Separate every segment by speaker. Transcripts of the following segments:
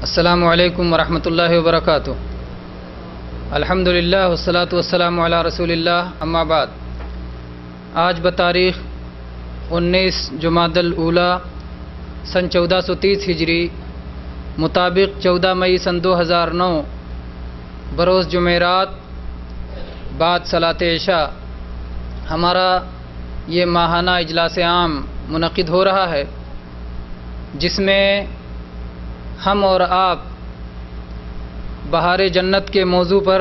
Speaker 1: السلام علیکم ورحمۃ اللہ وبرکاتہ۔ الحمدللہ والصلاۃ والسلام علی رسول اللہ، اما بعد۔ آج بتاریخ 19 جمادی الاولیٰ سن 1430 ہجری مطابق 14 مئی سن 2009 بروز جمعرات بعد صلاۃ عشاء ہمارا یہ ماہانہ اجلاس عام منعقد ہو رہا ہے، جس میں ہم اور آپ بہار جنت کے موضوع پر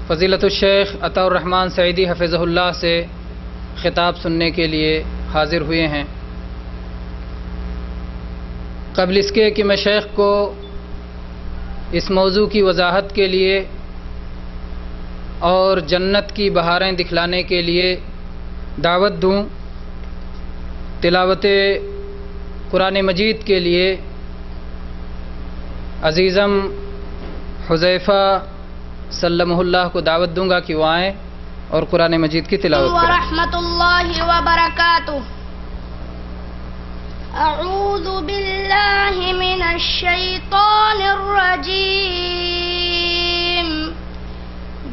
Speaker 1: فضیلت الشیخ عطاء الرحمن سعیدی حفظہ اللہ سے خطاب سننے کے لیے حاضر ہوئے ہیں۔ قبل اس کے کہ میں شیخ کو اس موضوع کی وضاحت کے لیے اور جنت کی بہاریں دکھلانے کے لیے دعوت دوں، تلاوت قرآن مجید کے لیے عزیزم حذیفہ سلمہ اللہ کو دعوت دوں گا کہ وہ آئیں اور قرآن مجید کی تلاوت کریں۔
Speaker 2: ورحمۃ اللہ وبرکاتہ۔ اعوذ باللہ من الشیطان الرجیم،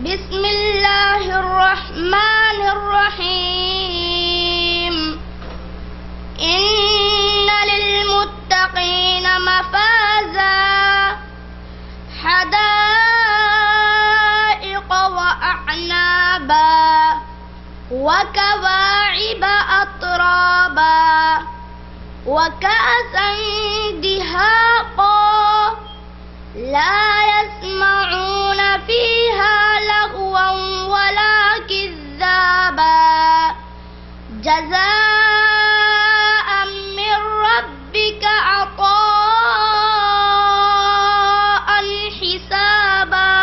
Speaker 2: بسم اللہ الرحمن الرحیم۔ ان للمتقین مفازا حدائق واعنابا وکواعب اترابا وکأسا دہاقا لا يسمعون فيها لغوا ولا كذابا جزاء من ربك عطاء حسابا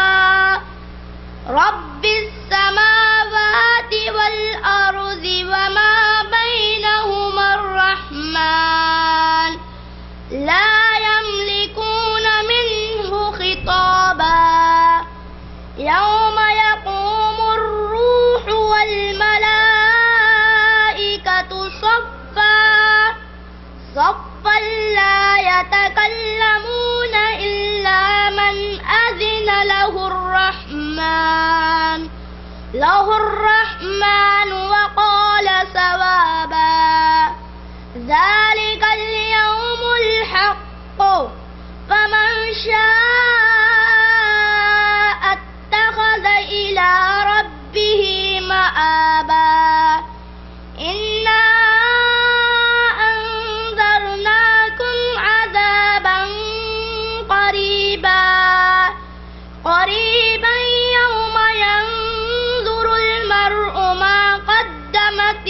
Speaker 2: رب السماوات والأرض وما بينهما الرحمن لا يملكون منه خطابا يوم يقوم الروح والملائكة صفا لا يتكلمون إلا من أذن له الرحمن وقال صوابا ذلك اليوم الحق فمن شاء اتخذ إلى ربه مآبا إنا أنذرناكم عذابا قريبا يوم ينظر المرء ما قدمت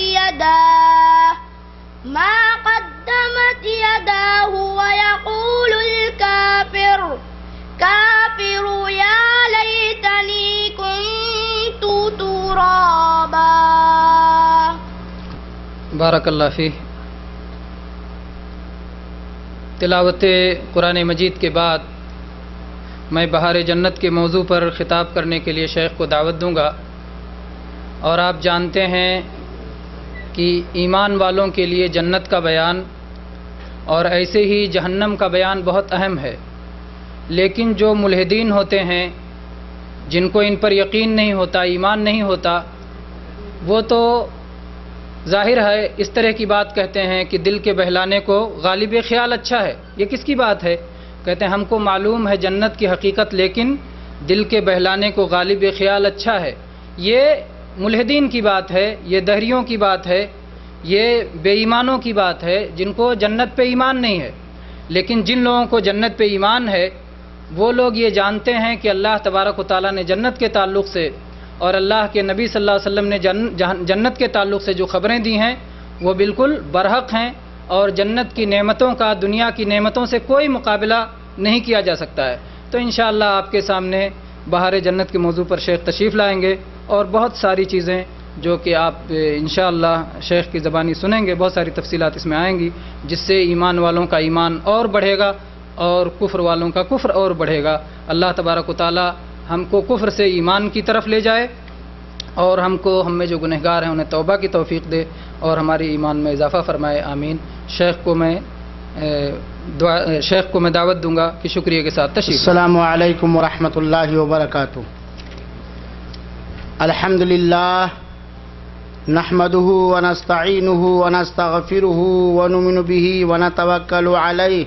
Speaker 2: يداه ويقول الكافر يا ليتني كنت ترابا۔
Speaker 1: بارک اللہ فیہ۔ تلاوت قرآن مجید کے بعد میں بہار جنت کے موضوع پر خطاب کرنے کے لیے شیخ کو دعوت دوں گا، اور آپ جانتے ہیں کہ ایمان والوں کے لیے جنت کا بیان اور ایسے ہی جہنم کا بیان بہت اہم ہے، لیکن جو ملحدین ہوتے ہیں، جن کو ان پر یقین نہیں ہوتا، ایمان نہیں ہوتا، وہ تو ظاہر ہے اس طرح کی بات کہتے ہیں کہ دل کے بہلانے کو غالب خیال اچھا ہے۔ یہ کس کی بات ہے؟ کہتے ہیں ہم کو معلوم ہے جنت کی حقیقت، لیکن دل کے بہلانے کو غالب خیال اچھا ہے۔ یہ ملحدین کی بات ہے، یہ دہریوں کی بات ہے، یہ بے ایمانوں کی بات ہے جن کو جنت پہ ایمان نہیں ہے۔ لیکن جن لوگوں کو جنت پہ ایمان ہے، وہ لوگ یہ جانتے ہیں کہ اللہ تبارک و تعالیٰ نے جنت کے تعلق سے اور اللہ کے نبی صلی اللہ علیہ وسلم نے جنت کے تعلق سے جو خبریں دی ہیں وہ بالکل برحق ہیں، اور جنت کی نعمتوں کا دنیا کی نعمتوں سے کوئی مقابلہ نہیں کیا جا سکتا ہے۔ تو انشاءاللہ آپ کے سامنے بہار جنت کے موضوع پر شیخ تشریف لائیں گے، اور بہت ساری چیزیں جو کہ آپ انشاءاللہ شیخ کی زبانی سنیں گے، بہت ساری تفصیلات اس میں آئیں گی، جس سے ایمان والوں کا ایمان اور بڑھے گا اور کفر والوں کا کفر اور بڑھے گا۔ اللہ تبارک و تعالی ہم کو کفر سے ایمان کی طرف لے جائے، اور ہم میں جو گنہگار ہیں انہیں توبہ کی توفیق دے، اور ہماری ایمان میں اضافہ فرمائے، آمین۔ شیخ کو میں شیخ کو میں دعوت دوں گا کہ شکریہ کے ساتھ تشریف.
Speaker 3: السلام علیکم ورحمۃ اللہ وبرکاتہ. الحمد للہ نحمده ونستعینه ونستغفره ونؤمن به ونتوکل علیہ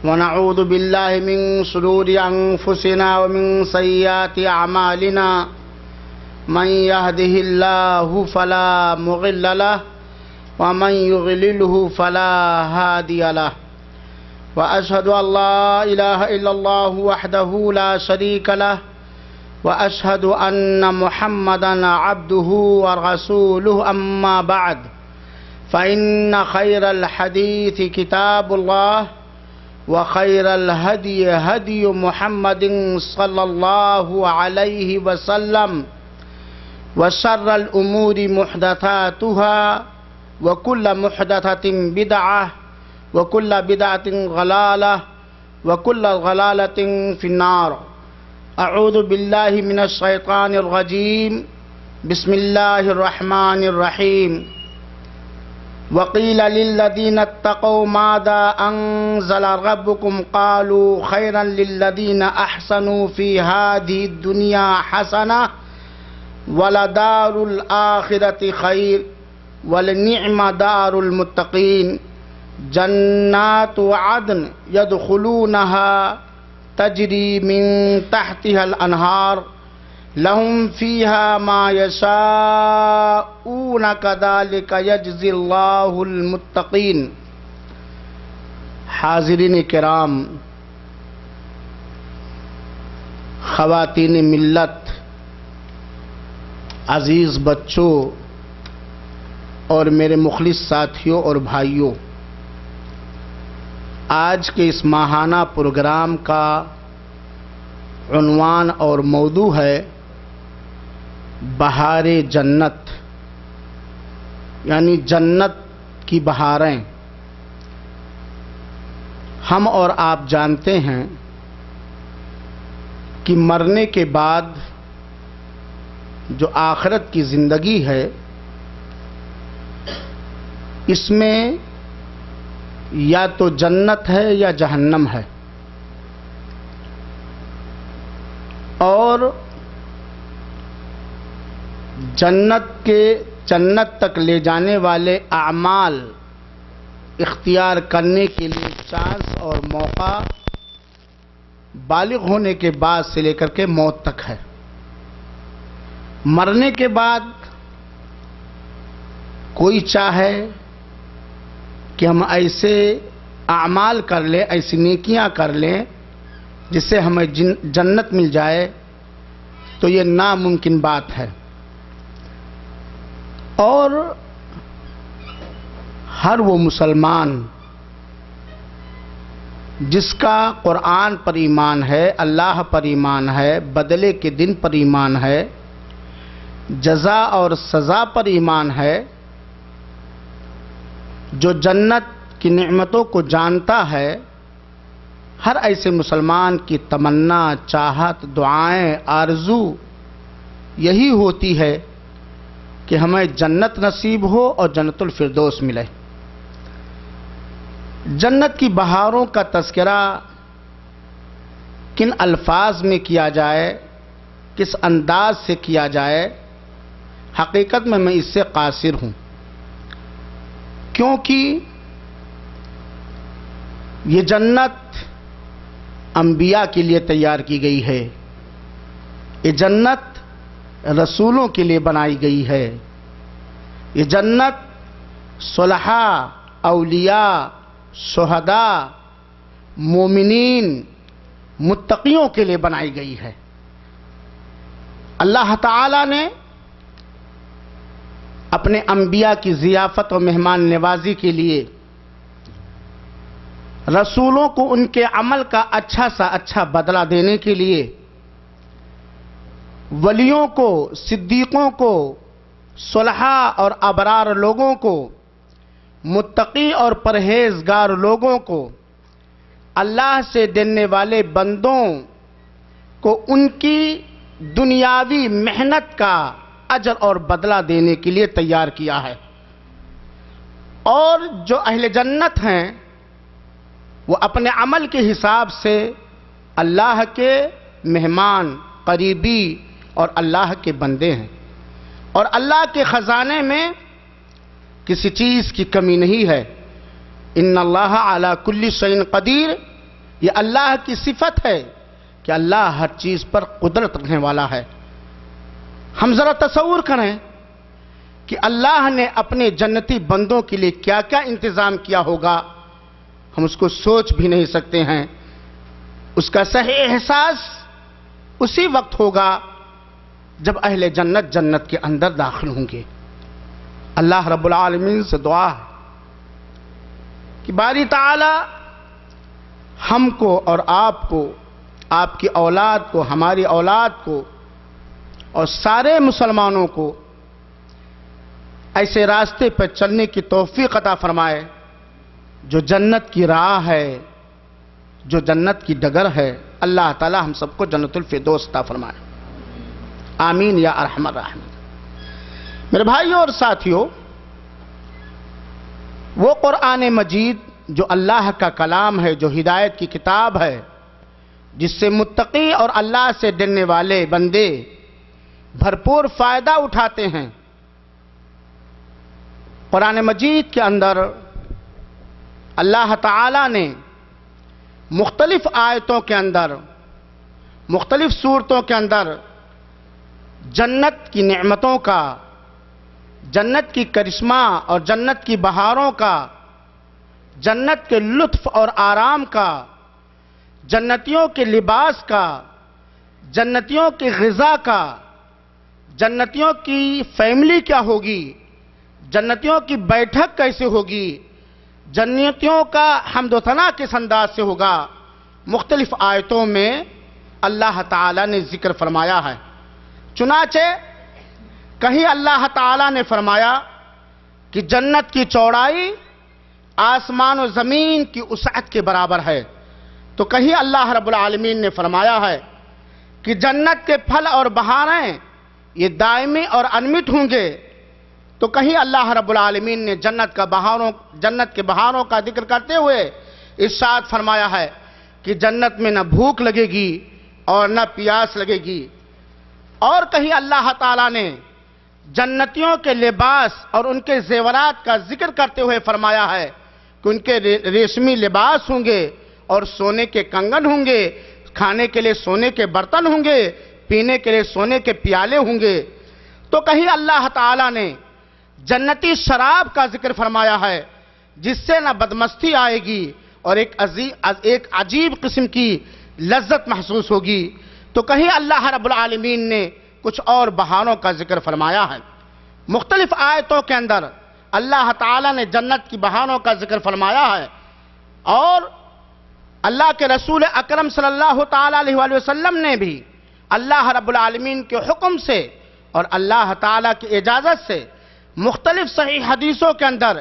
Speaker 3: ونعوذ باللہ من شرور انفسنا ومن سیئات اعمالنا من يهده الله فلا مضل له ومن يضلله فلا هادي له وأشهد أن لا إله إلا الله وحده لا شريك له وأشهد أن محمدا عبده ورسوله أما بعد فإن خير الحديث كتاب الله وخير الهدي هدي محمد صلى الله عليه وسلم وشر الأمور محدثاتها وكل محدثة بدعة وكل بدعة ضلالة وكل ضلالة في النار. أعوذ بالله من الشيطان الرجيم. بسم الله الرحمن الرحيم. وقيل للذين اتقوا ماذا أنزل ربكم قالوا خيرا للذين أحسنوا في هذه الدنيا حسنة ولدار الآخرة خير ولنعم دار المتقين. جنات عدن يدخلونها تجري من تحتها الأنهار لهم فيها ما يشاءون كذلك يجزي الله المتقين. حاضرین کرام، خواتین ملت، عزیز بچوں اور میرے مخلص ساتھیوں اور بھائیوں، آج کے اس ماہانہ پروگرام کا عنوان اور موضوع ہے بہار جنت، یعنی جنت کی بہاریں. ہم اور آپ جانتے ہیں کہ مرنے کے بعد جو آخرت کی زندگی ہے، اس میں یا تو جنت ہے یا جہنم ہے، اور جنت تک لے جانے والے اعمال اختیار کرنے کے لیے چانس اور موقع بالغ ہونے کے بعد سے لے کر کے موت تک ہے. مرنے کے بعد کوئی چاہے کہ ہم ایسے اعمال کر لیں، ایسی نیکیاں کر لیں جس سے ہمیں جنت مل جائے، تو یہ ناممکن بات ہے. اور ہر وہ مسلمان جس کا قرآن پر ایمان ہے، اللہ پر ایمان ہے، بدلے کے دن پر ایمان ہے، جزا اور سزا پر ایمان ہے، جو جنت کی نعمتوں کو جانتا ہے، ہر ایسے مسلمان کی تمنا، چاہت، دعائیں، آرزو یہی ہوتی ہے کہ ہمیں جنت نصیب ہو اور جنت الفردوس ملے. جنت کی بہاروں کا تذکرہ کن الفاظ میں کیا جائے، کس انداز سے کیا جائے، حقیقت میں اس سے قاصر ہوں، کیونکہ یہ جنت انبیاء کے لیے تیار کی گئی ہے، یہ جنت رسولوں کے لیے بنائی گئی ہے، یہ جنت صلحاء، اولیاء، شہداء، مومنین، متقیوں کے لیے بنائی گئی ہے. اللہ تعالی نے اپنے انبیاء کی ضیافت و مہمان نوازی کے لیے رسولوں کو ان کے عمل کا اچھا سا اچھا بدلہ دینے کے لیے، ولیوں کو، صدیقوں کو، صلحاء اور ابرار لوگوں کو، متقی اور پرہیزگار لوگوں کو، اللہ سے ڈرنے والے بندوں کو ان کی دنیاوی محنت کا اجر اور بدلہ دینے کے لیے تیار کیا ہے. اور جو اہل جنت ہیں وہ اپنے عمل کے حساب سے اللہ کے مہمان، قریبی اور اللہ کے بندے ہیں، اور اللہ کے خزانے میں کسی چیز کی کمی نہیں ہے۔ ان اللہ علی کل شیء قدیر، یہ اللہ کی صفت ہے کہ اللہ ہر چیز پر قدرت رکھنے والا ہے۔ ہم ذرا تصور کریں کہ اللہ نے اپنے جنتی بندوں کے لیے کیا کیا انتظام کیا ہوگا، ہم اس کو سوچ بھی نہیں سکتے ہیں۔ اس کا صحیح احساس اسی وقت ہوگا جب اہل جنت جنت کے اندر داخل ہوں گے۔ اللہ رب العالمین سے دعا ہے کہ باری تعالی ہم کو اور آپ کو، آپ کی اولاد کو، ہماری اولاد کو اور سارے مسلمانوں کو ایسے راستے پر چلنے کی توفیق عطا فرمائے جو جنت کی راہ ہے، جو جنت کی ڈگر ہے۔ اللہ تعالی ہم سب کو جنت الفردوس عطا فرمائے، آمین یا ارحم الراحمین۔ میرے بھائیوں اور ساتھیوں، وہ قرآن مجید جو اللہ کا کلام ہے، جو ہدایت کی کتاب ہے، جس سے متقی اور اللہ سے ڈرنے والے بندے بھرپور فائدہ اٹھاتے ہیں۔ قرآن مجید کے اندر اللہ تعالی نے مختلف آیتوں کے اندر، مختلف صورتوں کے اندر جنت کی نعمتوں کا، جنت کی کرشمہ اور جنت کی بہاروں کا، جنت کے لطف اور آرام کا، جنتیوں کے لباس کا، جنتیوں کی غذا کا، جنتیوں کی فیملی کیا ہوگی، جنتیوں کی بیٹھک کیسے ہوگی، جنتیوں کا حمد و ثنا کس انداز سے ہوگا، مختلف آیتوں میں اللہ تعالی نے ذکر فرمایا ہے۔ چنانچہ کہیں اللہ تعالی نے فرمایا کہ جنت کی چوڑائی آسمان و زمین کی وسعت کے برابر ہے، تو کہیں اللہ رب العالمین نے فرمایا ہے کہ جنت کے پھل اور بہاریں یہ دائمی اور انمٹ ہوں گے، تو کہیں اللہ رب العالمین نے جنت کے بہاروں کا ذکر کرتے ہوئے ارشاد فرمایا ہے کہ جنت میں نہ بھوک لگے گی اور نہ پیاس لگے گی۔ اور کہیں اللہ تعالیٰ نے جنتیوں کے لباس اور ان کے زیورات کا ذکر کرتے ہوئے فرمایا ہے کہ ان کے ریشمی لباس ہوں گے اور سونے کے کنگن ہوں گے، کھانے کے لیے سونے کے برتن ہوں گے، پینے کے لیے سونے کے پیالے ہوں گے۔ تو کہیں اللہ تعالیٰ نے جنتی شراب کا ذکر فرمایا ہے جس سے نہ بدمستی آئے گی اور ایک عجیب قسم کی لذت محسوس ہوگی۔ تو کہیں اللہ رب العالمین نے کچھ اور بہاروں کا ذکر فرمایا ہے۔ مختلف آیتوں کے اندر اللہ تعالیٰ نے جنت کی بہاروں کا ذکر فرمایا ہے، اور اللہ کے رسول اکرم صلی اللہ تعالیٰ علیہ وآلہ وسلم نے بھی اللہ رب العالمین کے حکم سے اور اللہ تعالیٰ کی اجازت سے مختلف صحیح حدیثوں کے اندر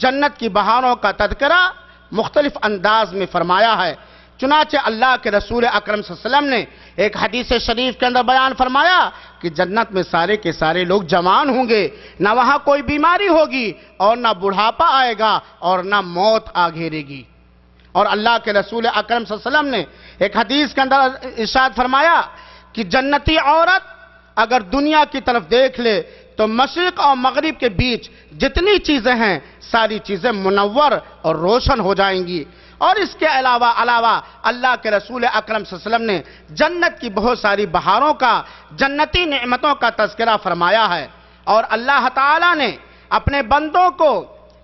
Speaker 3: جنت کی بہاروں کا تذکرہ مختلف انداز میں فرمایا ہے۔ چنانچہ اللہ کے رسول اکرم صلی اللہ علیہ وسلم نے ایک حدیث شریف کے اندر بیان فرمایا کہ جنت میں سارے کے سارے لوگ جوان ہوں گے، نہ وہاں کوئی بیماری ہوگی اور نہ بڑھاپا آئے گا اور نہ موت آ گھیرے گی۔ اور اللہ کے رسول اکرم صلی اللہ علیہ وسلم نے ایک حدیث کے اندر ارشاد فرمایا کہ جنتی عورت اگر دنیا کی طرف دیکھ لے تو مشرق اور مغرب کے بیچ جتنی چیزیں ہیں ساری چیزیں منور اور روشن ہو جائیں گی۔ اور اس کے علاوہ اللہ کے رسول اکرم صلی اللہ علیہ وسلم نے جنت کی بہت ساری بہاروں کا، جنتی نعمتوں کا تذکرہ فرمایا ہے۔ اور اللہ تعالیٰ نے اپنے بندوں کو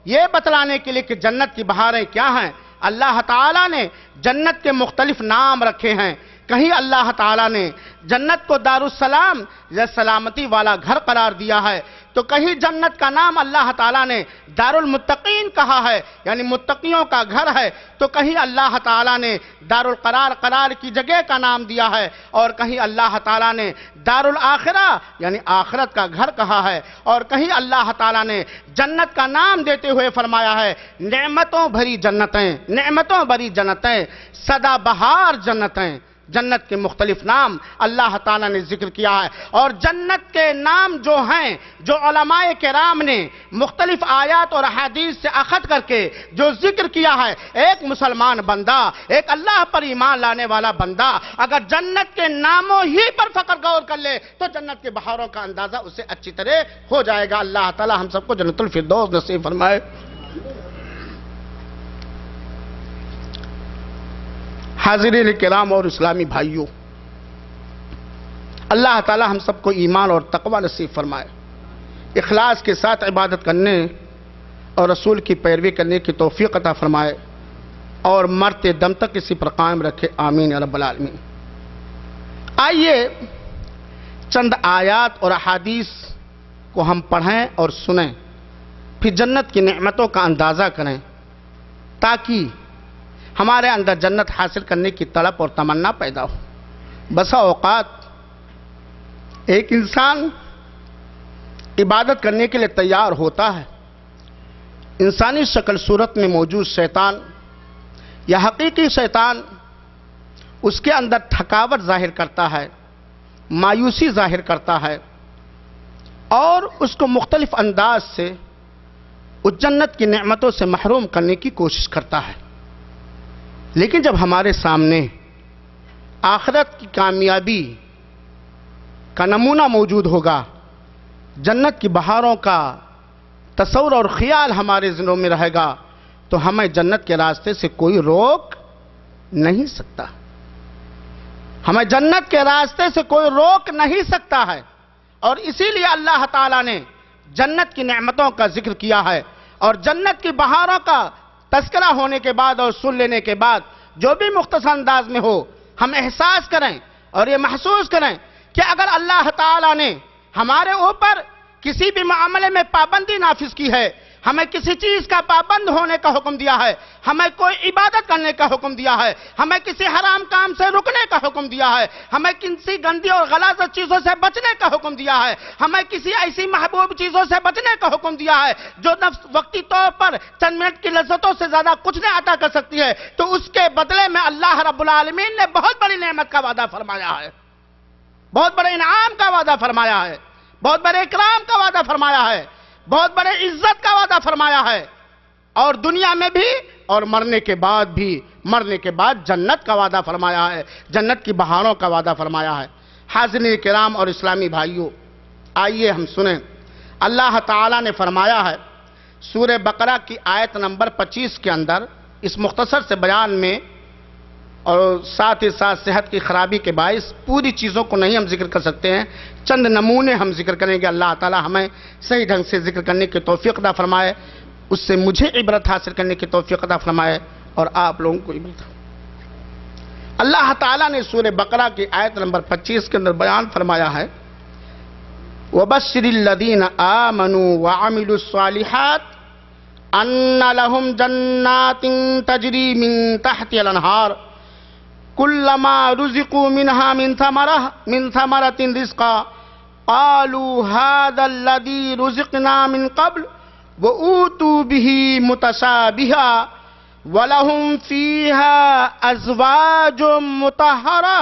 Speaker 3: یہ بتلانے کے لیے کہ جنت کی بہاریں کیا ہیں، اللہ تعالیٰ نے جنت کے مختلف نام رکھے ہیں۔ کہیں اللہ تعالیٰ نے جنت کو دارالسلام یا سلامتی والا گھر قرار دیا ہے، تو کہیں جنت کا نام اللہ تعالیٰ نے دارالمتقین کہا ہے، یعنی متقیوں کا گھر ہے، تو کہیں اللہ تعالیٰ نے قرار کی جگہ کا نام دیا ہے، اور کہیں اللہ تعالیٰ نے دارالآخرہ یعنی آخرت کا گھر کہا ہے، اور کہیں اللہ تعالیٰ نے جنت کا نام دیتے ہوئے فرمایا ہے نعمتوں بھری جنتیں، نعمتوں بھری جنتیں، سدا بہار جنتیں، جنت کے مختلف نام اللہ تعالیٰ نے ذکر کیا ہے، اور جنت کے نام جو ہیں، جو علماء کرام نے مختلف آیات اور احادیث سے اخذ کر کے جو ذکر کیا ہے، ایک مسلمان بندہ، ایک اللہ پر ایمان لانے والا بندہ اگر جنت کے ناموں ہی پر فقط غور کر لے تو جنت کے بہاروں کا اندازہ اسے اچھی طرح ہو جائے گا۔ اللہ تعالیٰ ہم سب کو جنت الفردوس نصیب فرمائے۔ حاضرین کرام اور اسلامی بھائیوں، اللہ تعالی ہم سب کو ایمان اور تقوی نصیب فرمائے، اخلاص کے ساتھ عبادت کرنے اور رسول کی پیروی کرنے کی توفیق عطا فرمائے، اور مرتے دم تک اسی پر قائم رکھے، آمین یا رب العالمین۔ آئیے چند آیات اور احادیث کو ہم پڑھیں اور سنیں، پھر جنت کی نعمتوں کا اندازہ کریں، تاکہ ہمارے اندر جنت حاصل کرنے کی طلب اور تمنا پیدا ہو۔ بسا اوقات ایک انسان عبادت کرنے کے لیے تیار ہوتا ہے، انسانی شکل صورت میں موجود شیطان یا حقیقی شیطان اس کے اندر تھکاوٹ ظاہر کرتا ہے، مایوسی ظاہر کرتا ہے، اور اس کو مختلف انداز سے اس جنت کی نعمتوں سے محروم کرنے کی کوشش کرتا ہے۔ لیکن جب ہمارے سامنے آخرت کی کامیابی کا نمونہ موجود ہوگا، جنت کی بہاروں کا تصور اور خیال ہمارے ذہنوں میں رہے گا، تو ہمیں جنت کے راستے سے کوئی روک نہیں سکتا، ہمیں جنت کے راستے سے کوئی روک نہیں سکتا ہے۔ اور اسی لیے اللہ تعالیٰ نے جنت کی نعمتوں کا ذکر کیا ہے، اور جنت کی بہاروں کا تذکرہ ہونے کے بعد اور سن لینے کے بعد جو بھی مختصر انداز میں ہو، ہم احساس کریں اور یہ محسوس کریں کہ اگر اللہ تعالیٰ نے ہمارے اوپر کسی بھی معاملے میں پابندی نافذ کی ہے، ہمیں کسی چیز کا پابند ہونے کا حکم دیا ہے، ہمیں کوئی عبادت کرنے کا حکم دیا ہے، ہمیں کسی حرام کام سے رکنے کا حکم دیا ہے، ہمیں کسی گندی اور غلاظت چیزوں سے بچنے کا حکم دیا ہے، ہمیں کسی ایسی محبوب چیزوں سے بچنے کا حکم دیا ہے جو نفس وقتی طور پر چند منٹ کی لذتوں سے زیادہ کچھ نہیں عطا کر سکتی ہے، تو اس کے بدلے میں اللہ رب العالمین نے بہت بڑی نعمت کا وعدہ فرمایا ہے، بہت بڑے انعام کا وعدہ فرمایا ہے، بہت بڑے اکرام کا وعدہ فرمایا ہے، بہت بڑے عزت کا وعدہ فرمایا ہے، اور دنیا میں بھی اور مرنے کے بعد بھی، مرنے کے بعد جنت کا وعدہ فرمایا ہے، جنت کی بہاروں کا وعدہ فرمایا ہے۔ حاضرین کرام اور اسلامی بھائیوں، آئیے ہم سنیں، اللہ تعالیٰ نے فرمایا ہے سورہ بقرہ کی آیت نمبر 25 کے اندر، اس مختصر سے بیان میں، اور ساتھ ہی ساتھ صحت کی خرابی کے باعث پوری چیزوں کو نہیں ہم ذکر کر سکتے ہیں، چند نمونے ہم ذکر کریں گے۔ اللہ تعالی ہمیں صحیح ڈھنگ سے ذکر کرنے کی توفیق عطا فرمائے، اس سے مجھے عبرت حاصل کرنے کی توفیق عطا فرمائے اور آپ لوگوں کو عبرت۔ اللہ تعالیٰ نے سورہ بقرہ کی آیت نمبر 25 کے اندر بیان فرمایا ہے، وَبَشِّرِ الَّذِينَ آمَنُوا وَعَمِلُوا الصَّالِحَاتِ أَنَّ لَهُمْ جَنَّاتٍ تَجْرِي مِن تَحْتِهَا الْأَنْهَارُ كلما رزقوا منها من ثمرة رزقا قالوا هذا الذي رزقنا من قبل وأوتوا به متشابها ولهم فيها أزواج مطهرة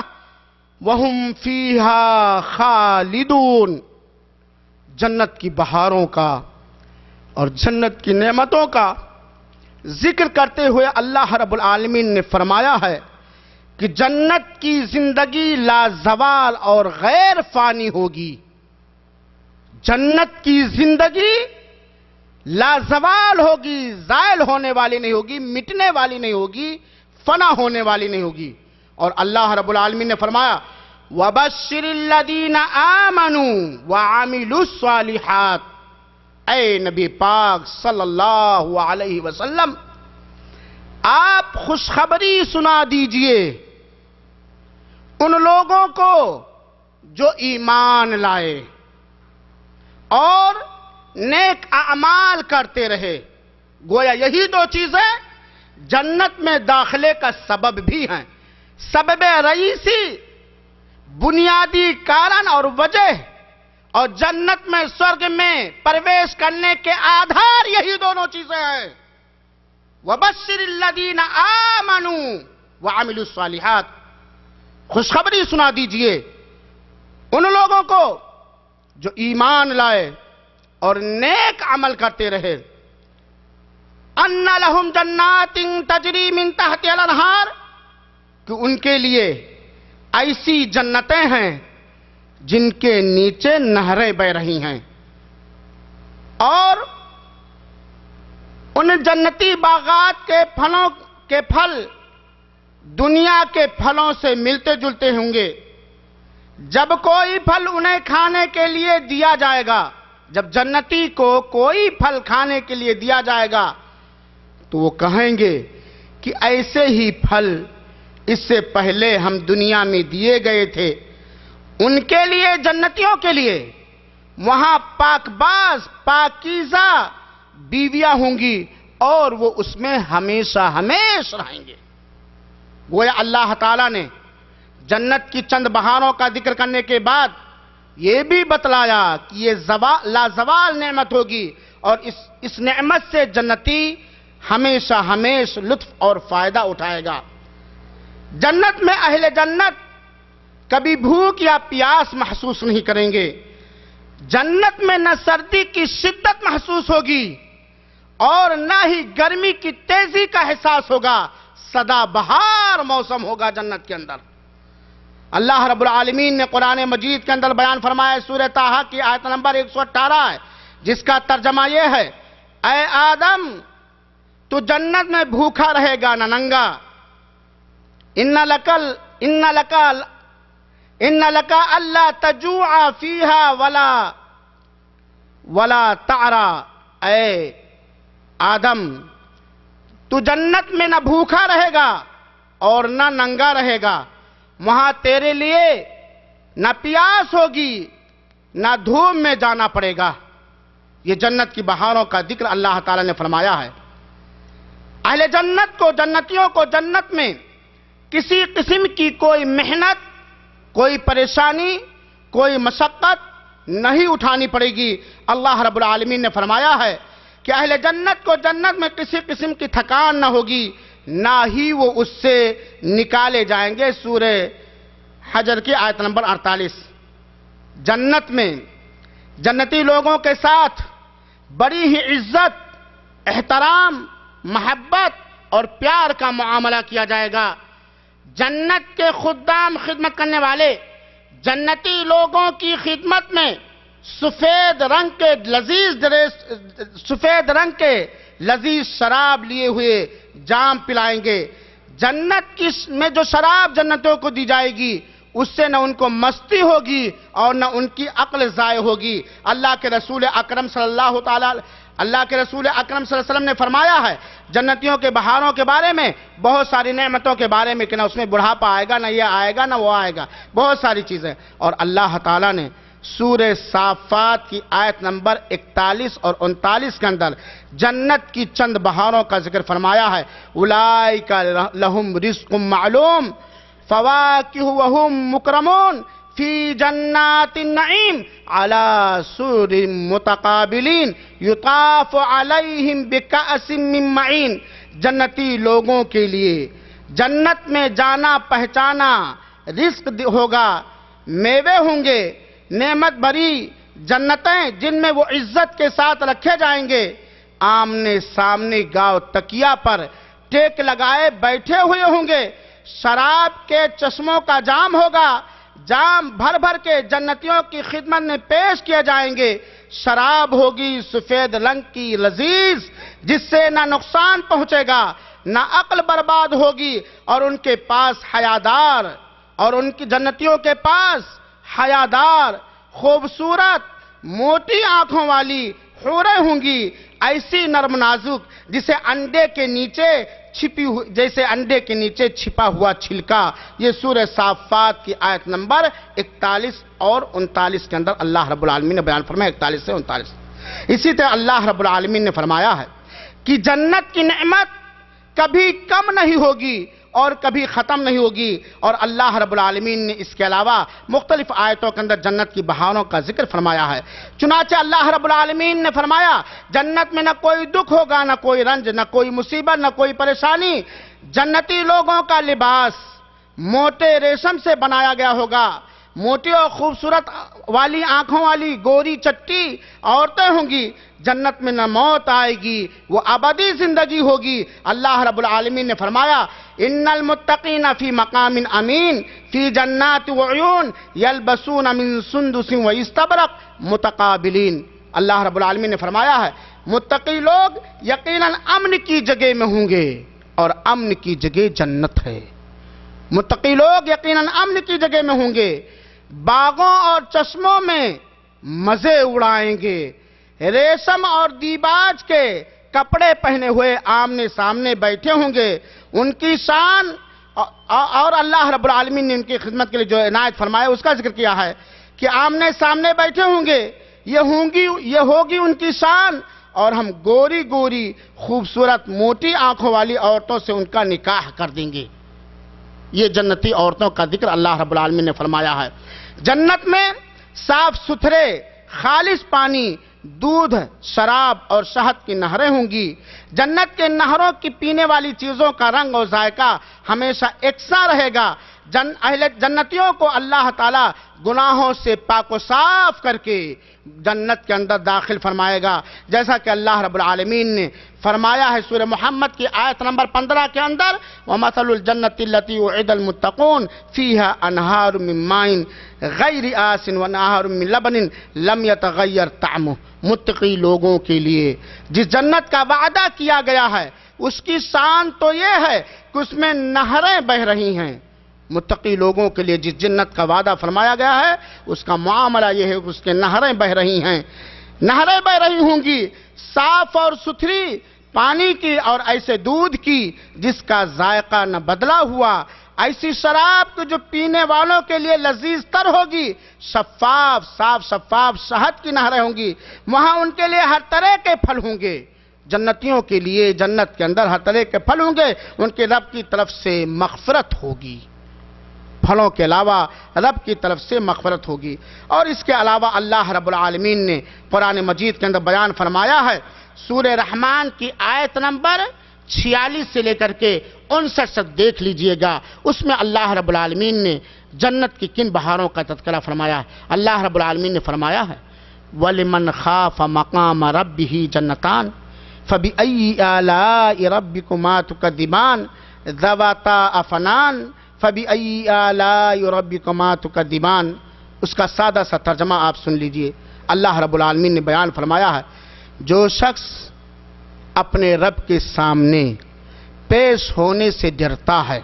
Speaker 3: وهم فيها خالدون۔ جنت کی بہاروں کا اور جنت کی نعمتوں کا ذکر کرتے ہوئے اللہ رب العالمین نے فرمایا ہے کہ جنت کی زندگی لازوال اور غیر فانی ہوگی، جنت کی زندگی لازوال ہوگی، زائل ہونے والی نہیں ہوگی، مٹنے والی نہیں ہوگی، فنا ہونے والی نہیں ہوگی۔ اور اللہ رب العالمین نے فرمایا وَبَشِّرِ الَّذِينَ آمَنُوا وَعَمِلُوا الصَّالِحَاتِ، اے نبی پاک صلی اللہ علیہ وسلم آپ خوشخبری سنا دیجئے ان لوگوں کو جو ایمان لائے اور نیک اعمال کرتے رہے۔ گویا یہی دو چیزیں جنت میں داخلے کا سبب بھی ہیں، سبب رئیسی، بنیادی کارن اور وجہ، اور جنت میں، سورگ میں پرویش کرنے کے آدھار یہی دونوں چیزیں ہیں۔ وَبَشِّرِ الَّذِينَ آمَنُوا وَعَمِلُوا الصَّالِحَاتِ، خوشخبری سنا دیجئے ان لوگوں کو جو ایمان لائے اور نیک عمل کرتے رہے. ان لہم جنات تجری من تحتہا الانہار، کہ ان کے لیے ایسی جنتیں ہیں جن کے نیچے نہریں بہ رہی ہیں، اور ان جنتی باغات کے پھلوں کے پھل دنیا کے پھلوں سے ملتے جلتے ہوں گے. جب کوئی پھل انہیں کھانے کے لیے دیا جائے گا، جب جنتی کو کوئی پھل کھانے کے لیے دیا جائے گا تو وہ کہیں گے کہ ایسے ہی پھل اس سے پہلے ہم دنیا میں دیے گئے تھے. ان کے لیے، جنتیوں کے لیے وہاں پاک باز پاکیزہ بیویاں ہوں گی اور وہ اس میں ہمیشہ ہمیشہ رہیں گے. گویا اللہ تعالیٰ نے جنت کی چند بہاروں کا ذکر کرنے کے بعد یہ بھی بتلایا کہ یہ لازوال نعمت ہوگی، اور اس نعمت سے جنتی ہمیشہ ہمیشہ لطف اور فائدہ اٹھائے گا. جنت میں اہل جنت کبھی بھوک یا پیاس محسوس نہیں کریں گے. جنت میں نہ سردی کی شدت محسوس ہوگی اور نہ ہی گرمی کی تیزی کا احساس ہوگا. سدا بہار موسم ہوگا جنت کے اندر. اللہ رب العالمین نے قرآن مجید کے اندر بیان فرمایا، سورہ طٰہٰ کی آیت نمبر 118 ہے، جس کا ترجمہ یہ ہے: اے آدم، تو جنت میں بھوکا رہے گا نہ ننگا. ان لک الا تجوع فیہا ولا تعرا. اے آدم، تو جنت میں نہ بھوکا رہے گا اور نہ ننگا رہے گا. وہاں تیرے لیے نہ پیاس ہوگی نہ دھوپ میں جانا پڑے گا. یہ جنت کی بہاروں کا ذکر اللہ تعالیٰ نے فرمایا ہے. اہل جنت کو، جنتیوں کو جنت میں کسی قسم کی کوئی محنت، کوئی پریشانی، کوئی مشقت نہیں اٹھانی پڑے گی. اللہ رب العالمین نے فرمایا ہے کہ اہل جنت کو جنت میں کسی قسم کی تھکان نہ ہوگی، نہ ہی وہ اس سے نکالے جائیں گے. سورہ حجر کی آیت نمبر 48. جنت میں جنتی لوگوں کے ساتھ بڑی ہی عزت، احترام، محبت اور پیار کا معاملہ کیا جائے گا. جنت کے خدام، خدمت کرنے والے جنتی لوگوں کی خدمت میں سفید رنگ کے لذیذ شراب لیے ہوئے جام پلائیں گے. جنت میں جو شراب جنتوں کو دی جائے گی، اس سے نہ ان کو مستی ہوگی اور نہ ان کی عقل ضائع ہوگی. اللہ کے رسول اکرم صلی اللہ علیہ وسلم نے فرمایا ہے جنتیوں کے بہاروں کے بارے میں، بہت ساری نعمتوں کے بارے میں، کہ نہ اس میں بڑھاپا آئے گا، نہ یہ آئے گا، نہ وہ آئے گا، بہت ساری چیزیں. اور اللہ تعالیٰ نے سورہ صافات کی آیت نمبر 41 اور 39 کے اندر جنت کی چند بہاروں کا ذکر فرمایا ہے. اولئک لہم رزق معلوم فواکہ وہم مکرمون فی جنات النعیم علی سرر متقابلین یطاف علیہم بکأس من معین. جنتی لوگوں کے لیے جنت میں جانا پہچانا رزق ہوگا، میوے ہوں گے، نعمت بھری جنتیں جن میں وہ عزت کے ساتھ رکھے جائیں گے. آمنے سامنے گاؤ تکیا پر ٹیک لگائے بیٹھے ہوئے ہوں گے. شراب کے چشموں کا جام ہوگا، جام بھر بھر کے جنتیوں کی خدمت میں پیش کیے جائیں گے. شراب ہوگی سفید رنگ کی لذیذ، جس سے نہ نقصان پہنچے گا نہ عقل برباد ہوگی. اور ان کے پاس حیادار، اور ان کی جنتیوں کے پاس حیادار، خوبصورت، موٹی آنکھوں والی حوریں ہوں گی، ایسی نرم نازک جیسے انڈے کے نیچے چھپا ہوا چھلکا. یہ سورہ صافات کی آیت نمبر 41 اور 39 کے اندر اللہ رب العالمین نے بیان فرمایا، 41 سے 39. اسی طرح اللہ رب العالمین نے فرمایا ہے کہ جنت کی نعمت کبھی کم نہیں ہوگی اور کبھی ختم نہیں ہوگی. اور اللہ رب العالمین نے اس کے علاوہ مختلف آیتوں کے اندر جنت کی بہاروں کا ذکر فرمایا ہے. چنانچہ اللہ رب العالمین نے فرمایا جنت میں نہ کوئی دکھ ہوگا، نہ کوئی رنج، نہ کوئی مصیبت، نہ کوئی پریشانی. جنتی لوگوں کا لباس موٹے ریشم سے بنایا گیا ہوگا. موٹی اور خوبصورت والی آنکھوں والی گوری چٹی عورتیں ہوں گی. جنت میں نہ موت آئے گی, وہ ابدی زندگی ہوگی. اللہ رب العالمین نے فرمایا ان المتقین فی مقام امین فی جنات وعیون یلبسون من سندس و استبرق متقابلین. اللہ رب العالمین نے فرمایا ہے متقی لوگ یقیناً امن کی جگہ میں ہوں گے, اور امن کی جگہ جنت ہے. متقی لوگ یقیناً امن کی جگہ میں ہوں گے, باغوں اور چشموں میں مزے اڑائیں گے, ریشم اور دیباج کے کپڑے پہنے ہوئے آمنے سامنے بیٹھے ہوں گے. ان کی شان اور اللہ رب العالمین نے ان کی خدمت کے لیے جو عنایت فرمایا اس کا ذکر کیا ہے کہ آمنے سامنے بیٹھے ہوں گے, یہ ہوگی ان کی شان, اور ہم گوری گوری خوبصورت موٹی آنکھوں والی عورتوں سے ان کا نکاح کر دیں گے. یہ جنتی عورتوں کا ذکر اللہ رب العالمین نے فرمایا ہے. جنت میں صاف ستھرے خالص پانی, دودھ, شراب اور شہد کی نہریں ہوں گی. جنت کے نہروں کی پینے والی چیزوں کا رنگ اور ذائقہ ہمیشہ یکساں رہے گا. اہل جنتیوں کو اللہ تعالی گناہوں سے پاک و صاف کر کے جنت کے اندر داخل فرمائے گا, جیسا کہ اللہ رب العالمین نے فرمایا ہے سورہ محمد کی آیت نمبر 15 کے اندر وَمَثَلُ الْجَنَّةِ الَّتِي وُعِدَ الْمُتَّقُونَ فِيهَا أَنْهَارٌ مِّن مَّاءٍ غَيْرِ آسٍ وَأَنْهَارٌ مِّن لَبَنٍ لَمْ يَتَغَيَّرْ طَعْمُهُ. متقی لوگوں کے لیے جس جنت کا وعدہ کیا گیا ہے اس کی شان تو یہ ہے کہ اس میں نہریں بہہ رہی ہیں. متقی لوگوں کے لیے جس جنت کا وعدہ فرمایا گیا ہے اس کا معاملہ یہ ہے کہ اس کے نہریں بہہ رہی ہیں. نہریں بہہ رہی ہوں گی صاف اور ستھری پانی کی, اور ایسے دودھ کی جس کا ذائقہ نہ بدلا ہوا, ایسی شراب کی جو پینے والوں کے لیے لذیذ تر ہوگی, صاف شفاف شہد کی نہریں ہوں گی. وہاں ان کے لیے ہر طرح کے پھل ہوں گے. جنتیوں کے لیے جنت کے اندر ہر طرح کے پھل ہوں گے. ان کے رب کی طرف سے مغفرت ہوگی, پھلوں کے علاوہ رب کی طرف سے مغفرت ہوگی. اور اس کے علاوہ اللہ رب العالمین نے قرآن مجید کے اندر بیان فرمایا ہے سورہ رحمان کی آیت نمبر 46 سے لے کر کے 59 تک دیکھ لیجئے گا. اس میں اللہ رب العالمین نے جنت کی کن بہاروں کا تذکرہ فرمایا ہے. اللہ رب العالمین نے فرمایا ہے وَلِمَنْ خَافَ مَقَامَ رَبِّهِ جَنَّتَانِ فَبِأَيِّ آلَاءِ رَبِّكُمَا تُكَذِّبَانِ ذَوَاتَا أَفْنَانٍ فَبِأَيِّ آلَاءِ رَبِّكُمَا تُكَذِّبَانِ. اس کا سادہ سا ترجمہ آپ سن لیجئے. اللہ رب العالمین نے بیان فرمایا ہے جو شخص اپنے رب کے سامنے پیش ہونے سے ڈرتا ہے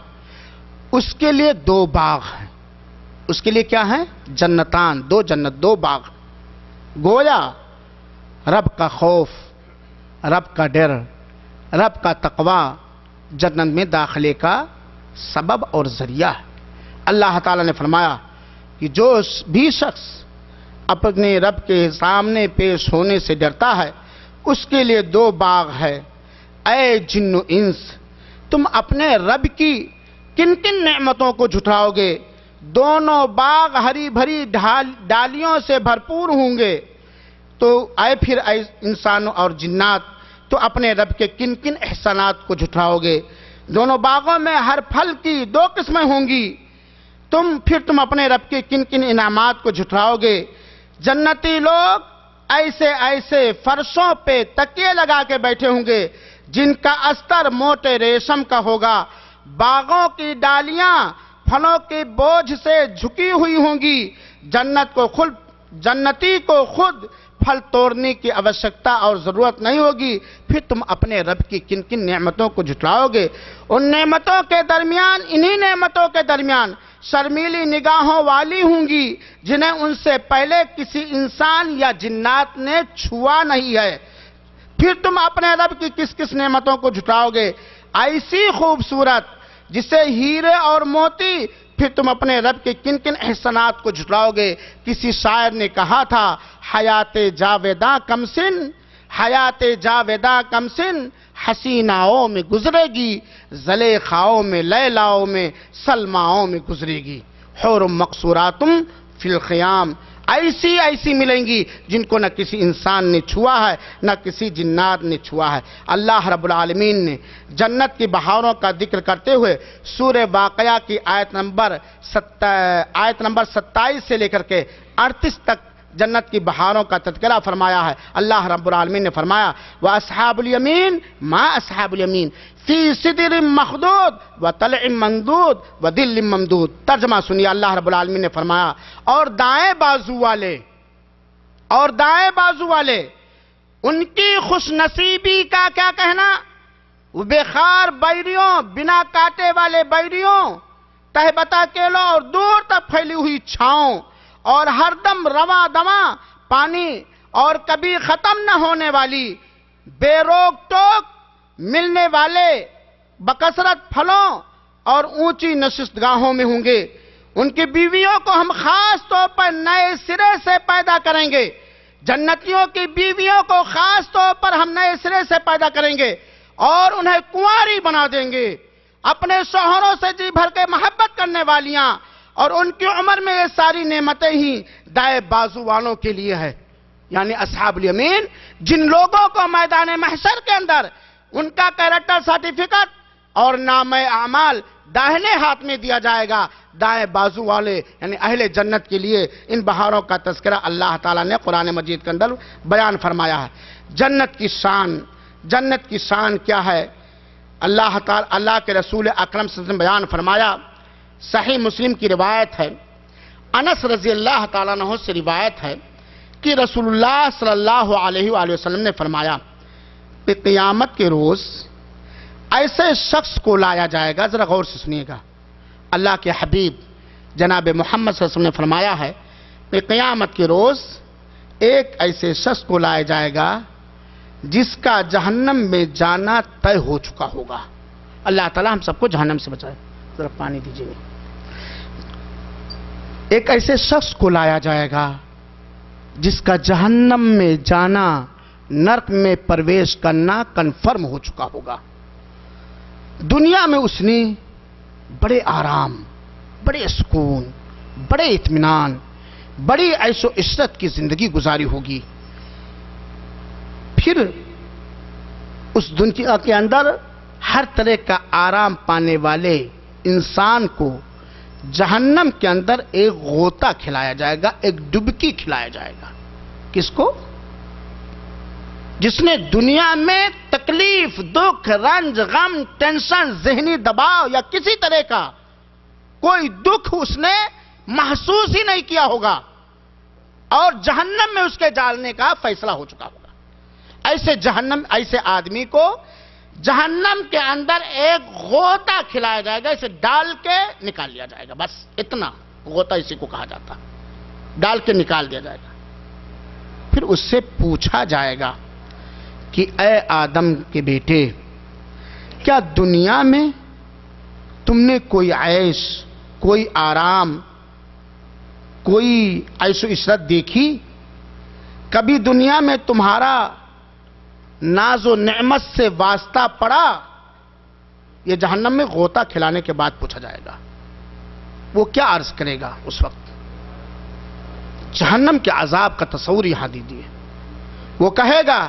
Speaker 3: اس کے لیے 2 باغ ہیں. اس کے لیے کیا ہیں؟ جنتان, 2 جنت, 2 باغ. گویا رب کا خوف, رب کا ڈر, رب کا تقوی جنت میں داخلے کا سبب اور ذریعہ ہے. اللہ تعالیٰ نے فرمایا کہ جو بھی شخص اپنے رب کے سامنے پیش ہونے سے ڈرتا ہے اس کے لیے 2 باغ ہے. اے جن و انس, تم اپنے رب کی کن کن نعمتوں کو جھٹلاؤ گے؟ دونوں باغ ہری بھری ڈالیوں سے بھرپور ہوں گے. تو پھر انسانوں اور جنات, تو اپنے رب کے کن کن احسانات کو جھٹلاؤ گے؟ دونوں باغوں میں ہر پھل کی 2 قسمیں ہوں گی. پھر تم اپنے رب کے کن کن انعامات کو جھٹلاؤ گے؟ جنتی لوگ ایسے فرشوں پہ تکیے لگا کے بیٹھے ہوں گے جن کا استر موٹے ریشم کا ہوگا. باغوں کی ڈالیاں پھلوں کے بوجھ سے جھکی ہوئی ہوں گی. جنتی کو خود پھل توڑنے کی آوشکتا اور ضرورت نہیں ہوگی. پھر تم اپنے رب کی کن کن نعمتوں کو جھٹلاؤ گے؟ ان نعمتوں کے درمیان, انہی نعمتوں کے درمیان شرمیلی نگاہوں والی ہوں گی جنہیں ان سے پہلے کسی انسان یا جنات نے چھوا نہیں ہے. پھر تم اپنے رب کی کس کس نعمتوں کو جھٹلاؤ گے؟ ایسی خوبصورت جسے ہیرے اور موتی. پھر تم اپنے رب کے کن کن احسانات کو جھٹلاؤ گے؟ کسی شاعر نے کہا تھا حیات جاویداں کمسن, حیات جاویداں کمسن حسیناؤں میں گزرے گی, زلیخاؤں میں لیلاؤں میں سلماؤں میں گزرے گی. حور مقصوراتم فی الخیام, ایسی ایسی ملیں گی جن کو نہ کسی انسان نے چھوا ہے نہ کسی جنات نے چھوا ہے۔ اللہ رب العالمین نے جنت کی بہاروں کا ذکر کرتے ہوئے سورہ واقعہ کی آیت نمبر 27 سے لے کر کے 38 تک جنت کی بہاروں کا تذکرہ فرمایا ہے۔ اللہ رب العالمین نے فرمایا وَأَصْحَابُ الْيَمِينِ مَا أَصْحَابُ الْيَمِينِ فِي سِدْرٍ مَّخْضُودٍ وَطَلْعٍ مَّنضُودٍ وَظِلٍّ مَّمْدُودٍ۔ ترجمہ سنیے، اللہ رب العالمین نے فرمایا اور دائیں بازو والے ان کی خوش نصیبی کا کیا کہنا؟ وہ بے خار بیریوں، بنا کاٹے والے بیریوں، تہبتا کیلوں اور دور تک پھیلی ہوئی چھاؤں اور ہر دم رواں دواں پانی اور کبھی ختم نہ ہونے والی بے روک ٹوک ملنے والے بکثرت پھلوں اور اونچی نشست گاہوں میں ہوں گے۔ ان کی بیویوں کو ہم خاص طور پر نئے سرے سے پیدا کریں گے۔ جنتیوں کی بیویوں کو خاص طور پر ہم نئے سرے سے پیدا کریں گے اور انہیں کنواری بنا دیں گے۔ اپنے شوہروں سے جی بھر کے محبت کرنے والیاں، اور ان کی عمر میں یہ ساری نعمتیں ہی دائیں بازو والوں کے لیے ہے، یعنی اصحاب الیمین، جن لوگوں کو میدان محشر کے اندر ان کا کیریکٹر سرٹیفکیٹ اور نامہ اعمال داہنے ہاتھ میں دیا جائے گا۔ دائیں بازو والے یعنی اہل جنت کے لیے ان بہاروں کا تذکرہ اللہ تعالیٰ نے قرآن مجید کے اندر بیان فرمایا ہے۔ جنت کی شان کیا ہے؟ اللہ کے رسول اکرم صلی اللہ علیہ وسلم بیان فرمایا، صحیح مسلم کی روایت ہے، انس رضی اللہ تعالیٰ عنہ سے روایت ہے کہ رسول اللہ صلی اللہ علیہ وآلہ وسلم نے فرمایا کہ قیامت کے روز ایسے شخص کو لایا جائے گا، ذرا غور سے سنیے گا، اللہ کے حبیب جناب محمد صلی اللہ علیہ وسلم نے فرمایا ہے کہ قیامت کے روز ایک ایسے شخص کو لایا جائے گا جس کا جہنم میں جانا طے ہو چکا ہوگا۔ اللہ تعالیٰ ہم سب کو جہنم سے بچائے۔ ذرا پانی دیجیے۔ ایک ایسے شخص کو لایا جائے گا جس کا جہنم میں جانا، نرک میں پرویش کرنا کنفرم ہو چکا ہوگا۔ دنیا میں اس نے بڑے آرام، بڑے سکون، بڑے اطمینان، بڑی عیش و عشرت کی زندگی گزاری ہوگی۔ پھر اس دنیا کے اندر ہر طرح کا آرام پانے والے انسان کو جہنم کے اندر ایک غوطہ کھلایا جائے گا، ایک ڈبکی کھلایا جائے گا۔ کس کو؟ جس نے دنیا میں تکلیف، دکھ، رنج، غم، ٹینشن، ذہنی دباؤ یا کسی طرح کا کوئی دکھ اس نے محسوس ہی نہیں کیا ہوگا اور جہنم میں اس کے ڈالنے کا فیصلہ ہو چکا ہوگا۔ ایسے آدمی کو جہنم کے اندر ایک غوطہ کھلایا جائے گا، اسے ڈال کے نکال لیا جائے گا، بس اتنا غوطہ اسی کو کہا جاتا، ڈال کے نکال دیا جائے گا۔ پھر اس سے پوچھا جائے گا کہ اے آدم کے بیٹے، کیا دنیا میں تم نے کوئی عیش، کوئی آرام، کوئی عیش و عشرت دیکھی؟ کبھی دنیا میں تمہارا ناز و نعمت سے واسطہ پڑا؟ یہ جہنم میں غوطہ کھلانے کے بعد پوچھا جائے گا۔ وہ کیا عرض کرے گا اس وقت؟ جہنم کے عذاب کا تصور یہاں دیجیے۔ وہ کہے گا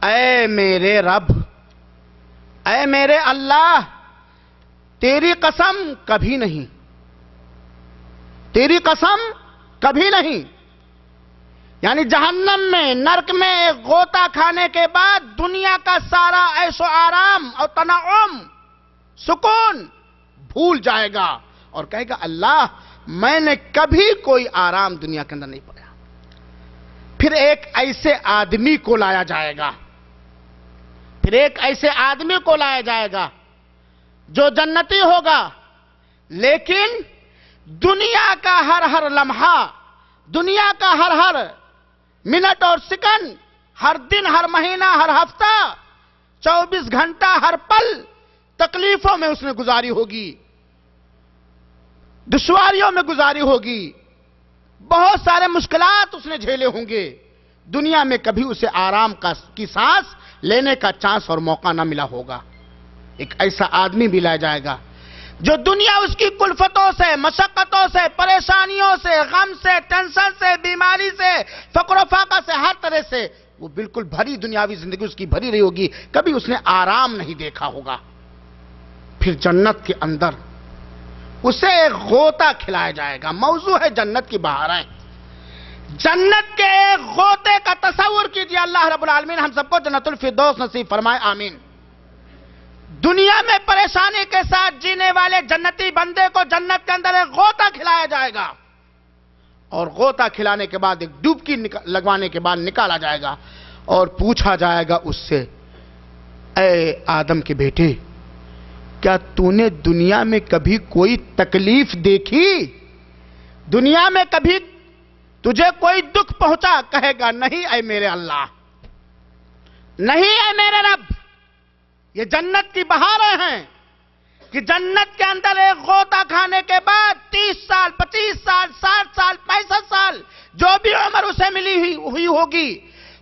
Speaker 3: اے میرے رب، اے میرے اللہ، تیری قسم کبھی نہیں، تیری قسم کبھی نہیں۔ یعنی جہنم میں، نرک میں ایک غوطہ کھانے کے بعد دنیا کا سارا عیش و آرام اور تنعم، سکون بھول جائے گا اور کہے گا اللہ، میں نے کبھی کوئی آرام دنیا کے اندر نہیں پایا۔ پھر ایک ایسے آدمی کو لایا جائے گا، جو جنتی ہوگا، لیکن دنیا کا ہر لمحہ، دنیا کا ہر منٹ اور سیکنڈ، ہر دن، ہر مہینہ، ہر ہفتہ، 24 گھنٹہ، ہر پل تکلیفوں میں اس نے گزاری ہوگی، دشواریوں میں گزاری ہوگی، بہت سارے مشکلات اس نے جھیلے ہوں گے۔ دنیا میں کبھی اسے آرام کی سانس لینے کا چانس اور موقع نہ ملا ہوگا۔ ایک ایسا آدمی بھی لایا جائے گا۔ جو دنیا اس کی کلفتوں سے، مشقتوں سے، پریشانیوں سے، غم سے، ٹینشن سے، بیماری سے، فقر و فاقہ سے، ہر طرح سے وہ بالکل بھری دنیاوی زندگی اس کی بھری رہی ہوگی، کبھی اس نے آرام نہیں دیکھا ہوگا۔ پھر جنت کے اندر اسے ایک غوطہ کھلایا جائے گا۔ موضوع ہے جنت کی بہاریں۔ جنت کے ایک غوطے کا تصور کیجئے، اللہ رب العالمین ہم سب کو جنت الفردوس نصیب فرمائے، آمین۔ دنیا میں پریشانی کے ساتھ جینے والے جنتی بندے کو جنت کے اندر ایک غوطہ کھلایا جائے گا، اور غوطہ کھلانے کے بعد ایک ڈوبکی لگوانے کے بعد نکالا جائے گا، اور پوچھا جائے گا اس سے، اے آدم کے بیٹے، کیا تو نے دنیا میں کبھی کوئی تکلیف دیکھی؟ دنیا میں کبھی تجھے کوئی دکھ پہنچا؟ کہے گا نہیں اے میرے اللہ، نہیں اے میرے رب۔ یہ جنت کی بہاریں ہیں کہ جنت کے اندر ایک غوطہ کھانے کے بعد 30 سال، 25 سال، 60 سال، 65 سال جو بھی عمر اسے ملی ہوئی ہوگی،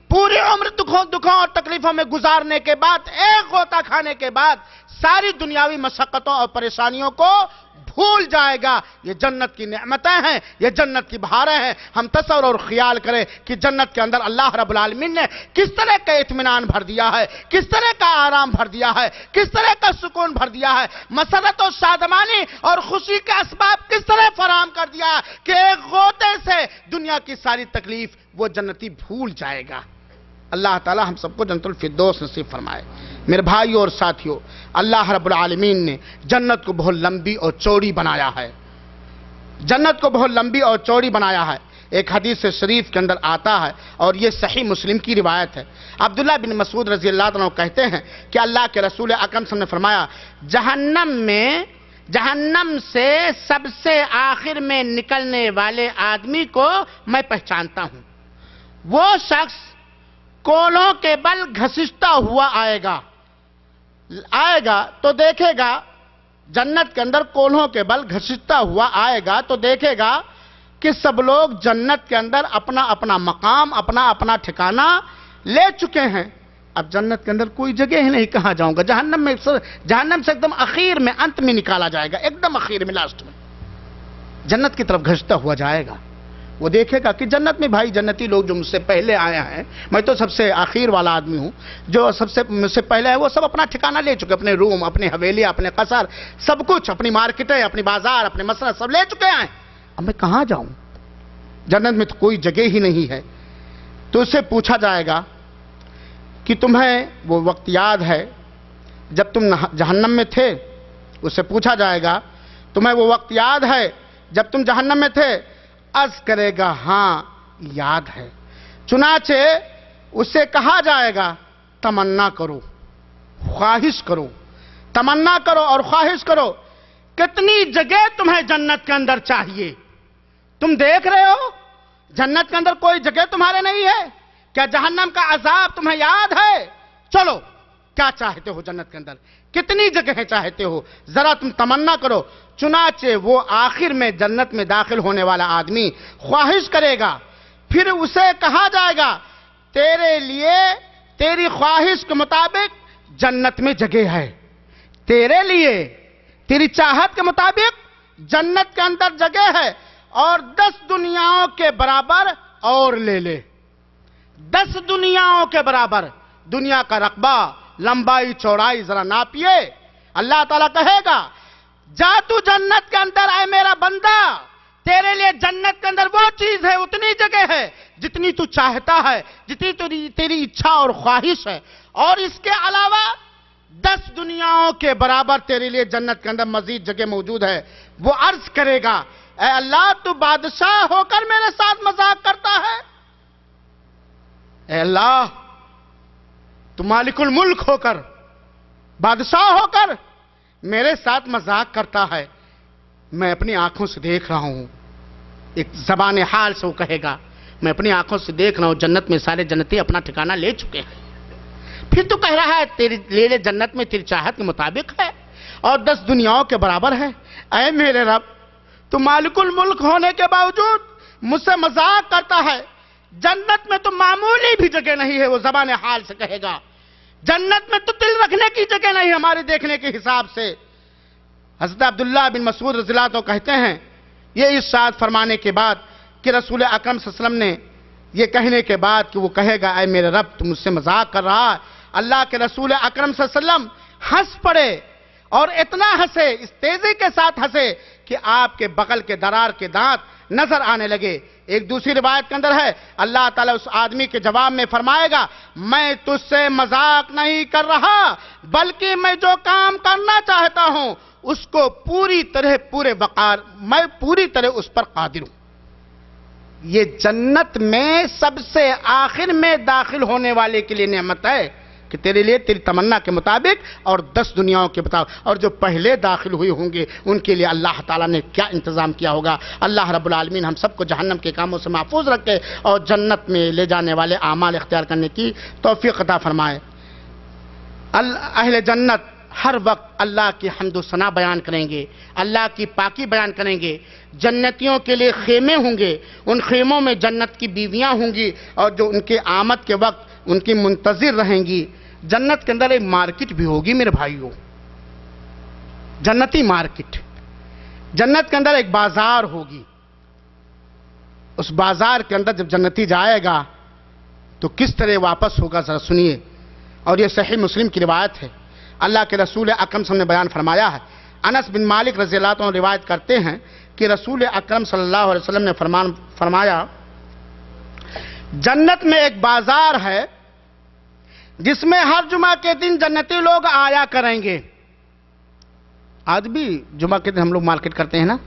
Speaker 3: پوری عمر دکھوں اور تکلیفوں میں گزارنے کے بعد ایک غوطہ کھانے کے بعد ساری دنیاوی مشقتوں اور پریشانیوں کو بھول جائے گا۔ یہ جنت کی نعمتیں ہیں، یہ جنت کی بہاریں ہیں۔ ہم تصور اور خیال کریں کہ جنت کے اندر اللہ رب العالمین نے کس طرح کا اطمینان بھر دیا ہے، کس طرح کا آرام بھر دیا ہے، کس طرح کا سکون بھر دیا ہے، مسرت و شادمانی اور خوشی کے اسباب کس طرح فراہم کر دیا ہے کہ ایک غوطے سے دنیا کی ساری تکلیف وہ جنتی بھول جائے گا۔ اللہ تعالی ہم سب کو جنت الفردوس نصیب فرمائے۔ میرے بھائیوں اور ساتھیوں، اللہ رب العالمین نے جنت کو بہت لمبی اور چوڑی بنایا ہے، جنت کو بہت لمبی اور چوڑی بنایا ہے۔ ایک حدیث شریف کے اندر آتا ہے، اور یہ صحیح مسلم کی روایت ہے۔ عبداللہ بن مسعود رضی اللہ عنہ کہتے ہیں کہ اللہ کے رسول اکرم صلی اللہ علیہ وسلم نے فرمایا، جہنم سے سب سے آخر میں نکلنے والے آدمی کو میں پہچانتا ہوں۔ وہ شخص کولوں کے بل گھسٹتا ہوا آئے گا تو دیکھے گا، جنت کے اندر کولوں کے بل گھسٹتا ہوا آئے گا تو دیکھے گا کہ سب لوگ جنت کے اندر اپنا اپنا مقام، اپنا اپنا ٹھکانہ لے چکے ہیں۔ اب جنت کے اندر کوئی جگہ ہی نہیں، کہاں جاؤں گا؟ جہنم سے ایک دم اخیر میں، انت میں نکالا جائے گا، ایک دم اخیر میں، لاسٹ میں جنت کی طرف گھستا ہوا جائے گا۔ وہ دیکھے گا کہ جنت میں بھائی جنتی لوگ جو مجھ سے پہلے آئے ہیں، میں تو سب سے آخر والا آدمی ہوں، جو مجھ سے پہلے ہے وہ سب اپنا ٹھکانہ لے چکے، اپنے روم، اپنے حویلی، اپنے قصر، سب کچھ، اپنی مارکیٹیں، اپنی بازار، اپنے مسرح سب لے چکے ہیں۔ اب میں کہاں جاؤں؟ جنت میں تو کوئی جگہ ہی نہیں ہے۔ تو اس سے پوچھا جائے گا کہ تمہیں وہ وقت یاد ہے جب تم جہنم میں تھے؟ اس سے پوچھا جائے گا تمہیں وہ وقت یاد ہے جب تم جہنم میں تھے؟ عرض کرے گا ہاں یاد ہے۔ چنانچہ اس سے کہا جائے گا تمنا کرو، خواہش کرو، تمنا کرو اور خواہش کرو، کتنی جگہ تمہیں جنت کے اندر چاہیے؟ تم دیکھ رہے ہو جنت کے اندر کوئی جگہ تمہارے نہیں ہے؟ کیا جہنم کا عذاب تمہیں یاد ہے؟ چلو کیا چاہتے ہو جنت کے اندر؟ کتنی جگہیں چاہتے ہو؟ ذرا تم تمنا کرو۔ چنانچہ وہ آخر میں جنت میں داخل ہونے والا آدمی خواہش کرے گا، پھر اسے کہا جائے گا تیرے لیے تیری خواہش کے مطابق جنت میں جگہ ہے، تیرے لیے تیری چاہت کے مطابق جنت کے اندر جگہ ہے، اور 10 دنیاؤں کے برابر اور لے لے، 10 دنیاؤں کے برابر، دنیا کا رقبہ، لمبائی چوڑائی ذرا ناپیے۔ اللہ تعالیٰ کہے گا جا تو جنت کے اندر، اے میرا بندہ، تیرے لیے جنت کے اندر وہ چیز ہے، اتنی جگہ ہے جتنی تو چاہتا ہے، جتنی تیری اچھا اور خواہش ہے، اور اس کے علاوہ 10 دنیاؤں کے برابر تیرے لیے جنت کے اندر مزید جگہ موجود ہے۔ وہ عرض کرے گا اے اللہ تو بادشاہ ہو کر میرے ساتھ مذاق کرتا ہے؟ اے اللہ تو مالک الملک ہو کر، بادشاہ ہو کر میرے ساتھ مذاق کرتا ہے؟ میں اپنی آنکھوں سے دیکھ رہا ہوں، ایک زبان حال سے وہ کہے گا میں اپنی آنکھوں سے دیکھ رہا ہوں جنت میں سارے جنتی اپنا ٹھکانہ لے چکے ہیں۔ پھر تو کہہ رہا ہے تیری لے جنت میں تیری چاہت کے مطابق ہے اور 10 دنیاؤں کے برابر ہے۔ اے میرے رب تو مالک الملک ہونے کے باوجود مجھ سے مذاق کرتا ہے، جنت میں تو معمولی بھی جگہ نہیں ہے، وہ زبان حال سے کہے گا، جنت میں تو دل رکھنے کی جگہ نہیں ہمارے دیکھنے کے حساب سے۔ حضرت عبداللہ بن مسعود رضی اللہ عنہ کہتے ہیں یہ ارشاد فرمانے کے بعد کہ رسول اکرم صلی اللہ علیہ وسلم نے یہ کہنے کے بعد کہ وہ کہے گا اے میرے رب تو مجھ سے مذاق کر رہا ہے، اللہ کے رسول اکرم صلی اللہ علیہ وسلم ہنس پڑے اور اتنا ہنسے، اس تیزی کے ساتھ ہنسے کہ آپ کے بغل کے درار کے دانت نظر آنے لگے۔ ایک دوسری روایت کے اندر ہے اللہ تعالیٰ اس آدمی کے جواب میں فرمائے گا میں تجھ سے مذاق نہیں کر رہا بلکہ میں جو کام کرنا چاہتا ہوں اس کو پوری طرح میں پوری طرح اس پر قادر ہوں۔ یہ جنت میں سب سے آخر میں داخل ہونے والے کے لیے نعمت ہے کہ تیرے لیے تیری تمنا کے مطابق اور 10 دنیاؤں کے مطابق، اور جو پہلے داخل ہوئے ہوں گے ان کے لیے اللہ تعالیٰ نے کیا انتظام کیا ہوگا۔ اللہ رب العالمین ہم سب کو جہنم کے کاموں سے محفوظ رکھے اور جنت میں لے جانے والے اعمال اختیار کرنے کی توفیق عطا فرمائے۔ اہل جنت ہر وقت اللہ کی حمد و ثنا بیان کریں گے، اللہ کی پاکی بیان کریں گے۔ جنتیوں کے لیے خیمے ہوں گے، ان خیموں میں جنت کی بیویاں ہوں گی اور جو ان کے آمد کے وقت ان کی منتظر رہیں گی۔ جنت کے اندر ایک مارکیٹ بھی ہوگی میرے بھائیوں، جنتی مارکیٹ۔ جنت کے اندر ایک بازار ہوگی، اس بازار کے اندر جب جنتی جائے گا تو کس طرح واپس ہوگا ذرا سنیے، اور یہ صحیح مسلم کی روایت ہے۔ اللہ کے رسول اکرم صلی اللہ علیہ وسلم نے بیان فرمایا ہے، انس بن مالک رضی اللہ عنہ روایت کرتے ہیں کہ رسول اکرم صلی اللہ علیہ وسلم نے فرمایا جنت میں ایک بازار ہے جس میں ہر جمعہ کے دن جنتی لوگ آیا کریں گے۔ آج بھی جمعہ کے دن ہم لوگ مارکیٹ کرتے ہیں نا۔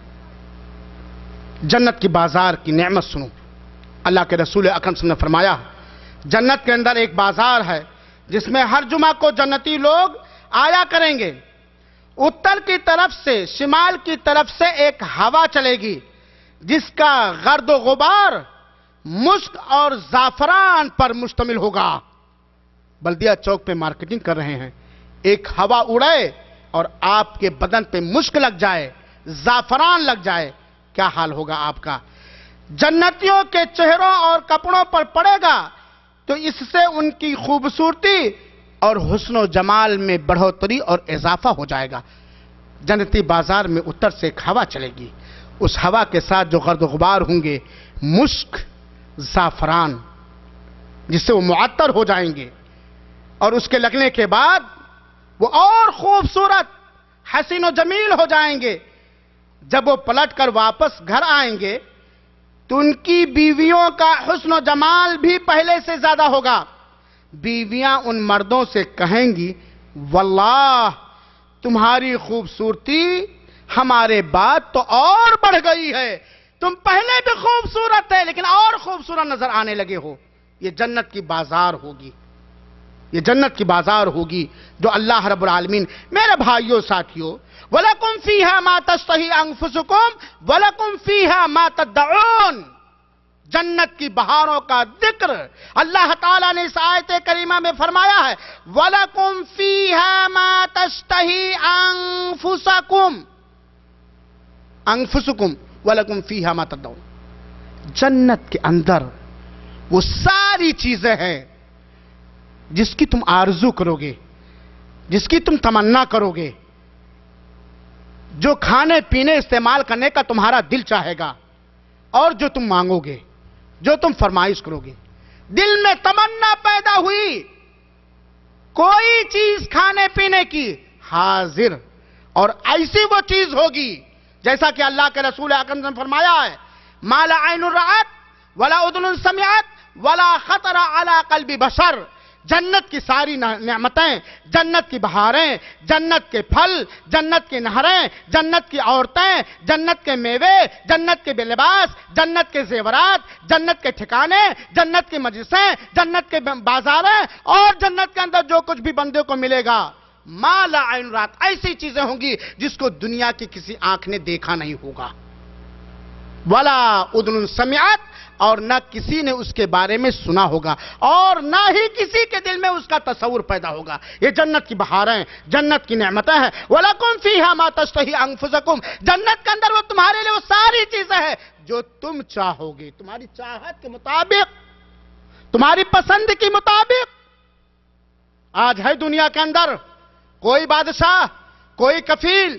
Speaker 3: جنت کی بازار کی نعمت سنو، اللہ کے رسول اکرم صلی اللہ علیہ وسلم نے فرمایا جنت کے اندر ایک بازار ہے جس میں ہر جمعہ کو جنتی لوگ آیا کریں گے۔ اتر کی طرف سے شمال کی طرف سے ایک ہوا چلے گی جس کا گرد و غبار مشک اور زعفران پر مشتمل ہوگا۔ بلدیہ چوک پہ مارکیٹنگ کر رہے ہیں، ایک ہوا اڑے اور آپ کے بدن پہ مشک لگ جائے، زعفران لگ جائے، کیا حال ہوگا آپ کا؟ جنتیوں کے چہروں اور کپڑوں پر پڑے گا تو اس سے ان کی خوبصورتی اور حسن و جمال میں بڑھوتری اور اضافہ ہو جائے گا۔ جنتی بازار میں اتر سے ایک ہوا چلے گی، اس ہوا کے ساتھ جو گرد و غبار ہوں گے مشک، زعفران، جس سے وہ معطر ہو جائیں گے، اور اس کے لگنے کے بعد وہ اور خوبصورت حسین و جمیل ہو جائیں گے۔ جب وہ پلٹ کر واپس گھر آئیں گے تو ان کی بیویوں کا حسن و جمال بھی پہلے سے زیادہ ہوگا۔ بیویاں ان مردوں سے کہیں گی واللہ تمہاری خوبصورتی ہمارے بعد تو اور بڑھ گئی ہے، تم پہلے بھی خوبصورت ہے لیکن اور خوبصورت نظر آنے لگے ہو۔ یہ جنت کی بازار ہوگی، یہ جنت کی بازار ہوگی جو اللہ رب العالمین۔ میرے بھائیوں ساتھیوں، وَلَكُمْ فِيهَا مَا تَشْتَهِي أَنفُسُكُمْ وَلَكُمْ فِيهَا مَا تَدَّعُونَ۔ جنت کی بہاروں کا ذکر اللہ تعالیٰ نے اس آیت کریمہ میں فرمایا ہے، وَلَكُمْ فِيهَا مَا تَشْتَهِي أَنفُسُكُمْ وَلَكُمْ فِيهَا مَا تَدَّعُونَ۔ جنت کے اندر وہ ساری چیزیں ہیں جس کی تم آرزو کرو گے، جس کی تم تمنا کرو گے، جو کھانے پینے استعمال کرنے کا تمہارا دل چاہے گا، اور جو تم مانگو گے، جو تم فرمائش کرو گے۔ دل میں تمنا پیدا ہوئی کوئی چیز کھانے پینے کی، حاضر اور ایسی وہ چیز ہوگی جیسا کہ اللہ کے رسول اکرم نے فرمایا ہے، ما لا عین رأت ولا اذن سمعت ولا خطر علی قلب بشر۔ جنت کی ساری نعمتیں، جنت کی بہاریں، جنت کے پھل، جنت کی نہریں، جنت کی عورتیں، جنت کے میوے، جنت کے لباس، جنت کے زیورات، جنت کے ٹھکانے، جنت کی مجلسیں، جنت کے بازاریں، اور جنت کے اندر جو کچھ بھی بندے کو ملے گا، ما لا عین رات، ایسی چیزیں ہوں گی جس کو دنیا کی کسی آنکھ نے دیکھا نہیں ہوگا، ولا اذن سمعت، اور نہ کسی نے اس کے بارے میں سنا ہوگا، اور نہ ہی کسی کے دل میں اس کا تصور پیدا ہوگا۔ یہ جنت کی بہاریں، جنت کی نعمتیں ہیں۔ وَلَكُمْ فِيهَا مَا تَشْتَهِي أَنفُسُكُمْ۔ جنت کے اندر وہ تمہارے لیے وہ ساری چیزیں ہیں جو تم چاہو گے، تمہاری چاہت کے مطابق، تمہاری پسند کے مطابق۔ آج ہے دنیا کے اندر کوئی بادشاہ، کوئی کفیل،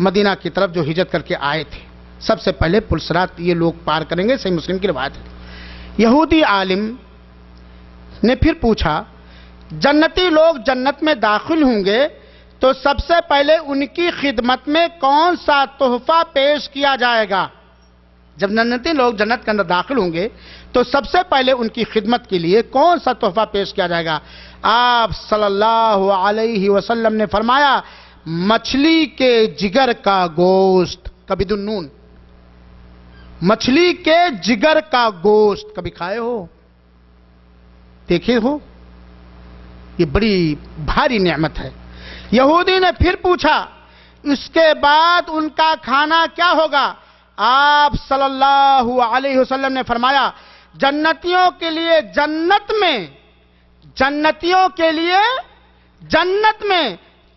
Speaker 3: مدینہ کی طرف جو ہجرت کر کے آئے تھے، سب سے پہلے پلسرات یہ لوگ پار کریں گے، صحیح مسلم کی روایت ہے۔ یہودی عالم نے پھر پوچھا جنتی لوگ جنت میں داخل ہوں گے تو سب سے پہلے ان کی خدمت میں کون سا تحفہ پیش کیا جائے گا؟ جب جنتی لوگ جنت کے اندر داخل ہوں گے تو سب سے پہلے ان کی خدمت کے لیے کون سا تحفہ پیش کیا جائے گا؟ آپ صلی اللہ علیہ وسلم نے فرمایا مچھلی کے جگر کا گوشت، کبھی دنون، مچھلی کے جگر کا گوشت کبھی کھائے ہو، دیکھے ہو؟ یہ بڑی بھاری نعمت ہے۔ یہودی نے پھر پوچھا اس کے بعد ان کا کھانا کیا ہوگا؟ آپ صلی اللہ علیہ وسلم نے فرمایا جنتیوں کے لیے جنت میں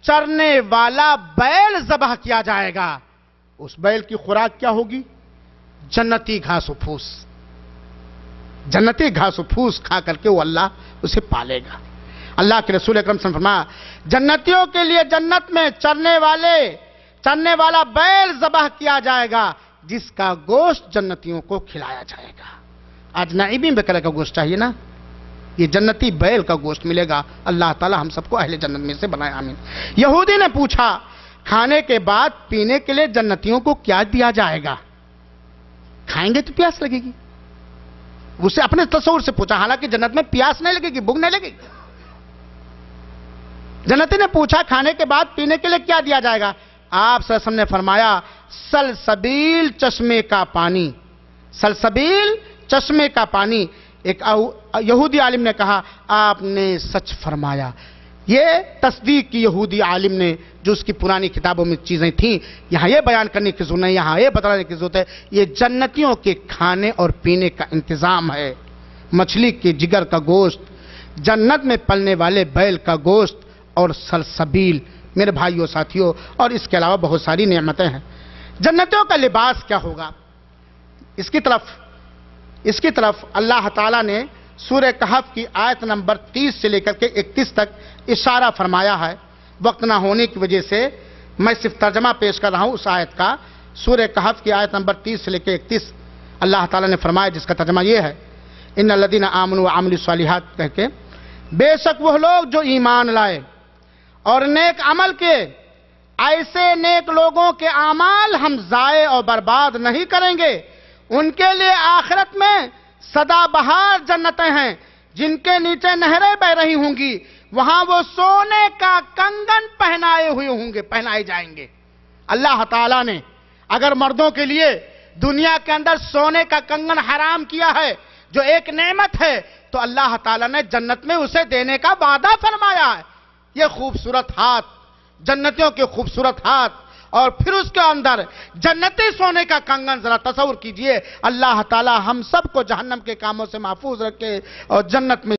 Speaker 3: چرنے والا بیل ذبح کیا جائے گا۔ اس بیل کی خوراک کیا ہوگی؟ جنتی گھاس و پھوس، جنتی گھاس و پھوس کھا کر کے وہ اللہ اسے پالے گا۔ اللہ کے رسول اکرم صلی اللہ علیہ وسلم فرمایا جنتیوں کے لیے جنت میں چرنے والا بیل ذبح کیا جائے گا جس کا گوشت جنتیوں کو کھلایا جائے گا۔ آج نعیبی بکرے کا گوشت چاہیے نا، یہ جنتی بیل کا گوشت ملے گا۔ اللہ تعالی ہم سب کو اہل جنت میں سے بنائے، آمین۔ یہودی نے پوچھا کھانے کے بعد پینے کے لیے جنتیوں کو کیا دیا جائے گا؟ کھائیں گے تو پیاس لگے گی، اسے اپنے تصور سے پوچھا، حالانکہ جنت میں پیاس نہیں لگے گی، بھوک نہیں لگے گی۔ جنتی نے پوچھا کھانے کے بعد پینے کے لیے کیا دیا جائے گا؟ آپ صلی اللہ علیہ وسلم نے فرمایا سلسبیل چشمے کا پانی، سلسبیل چشمے کا پانی۔ ایک یہودی عالم نے کہا آپ نے سچ فرمایا۔ یہ تصدیق کی یہودی عالم نے، جو اس کی پرانی کتابوں میں چیزیں تھیں، یہاں یہ بیان کرنے کی ضرورت نہیں، یہاں یہ بتانے کی ضرورت ہے یہ جنتیوں کے کھانے اور پینے کا انتظام ہے۔ مچھلی کے جگر کا گوشت، جنت میں پلنے والے بیل کا گوشت اور سلسبیل، میرے بھائیوں ساتھیوں، اور اس کے علاوہ بہت ساری نعمتیں ہیں۔ جنتیوں کا لباس کیا ہوگا؟ اس کی طرف اللہ تعالیٰ نے سورہ کہف کی آیت نمبر 30 سے لے کر کے 31 تک اشارہ فرمایا ہے۔ وقت نہ ہونے کی وجہ سے میں صرف ترجمہ پیش کر رہا ہوں اس آیت کا۔ سورہ کہف کی آیت نمبر 30 سے لے کے 31 اللہ تعالیٰ نے فرمایا، جس کا ترجمہ یہ ہے ان الذین آمنوا وعملوا الصالحات کہہ کے، بے شک وہ لوگ جو ایمان لائے اور نیک عمل کیے، ایسے نیک لوگوں کے اعمال ہم ضائع اور برباد نہیں کریں گے، ان کے لیے آخرت میں سدا بہار جنتیں ہیں جن کے نیچے نہریں بہ رہی ہوں گی، وہاں وہ سونے کا کنگن پہنائے جائیں گے۔ اللہ تعالیٰ نے اگر مردوں کے لیے دنیا کے اندر سونے کا کنگن حرام کیا ہے جو ایک نعمت ہے، تو اللہ تعالیٰ نے جنت میں اسے دینے کا وعدہ فرمایا ہے۔ یہ خوبصورت ہاتھ، جنتیوں کے خوبصورت ہاتھ، اور پھر اس کے اندر جنتی سونے کا کنگن، ذرا تصور کیجئے۔ اللہ تعالیٰ ہم سب کو جہنم کے کاموں سے محفوظ رکھے اور جنت میں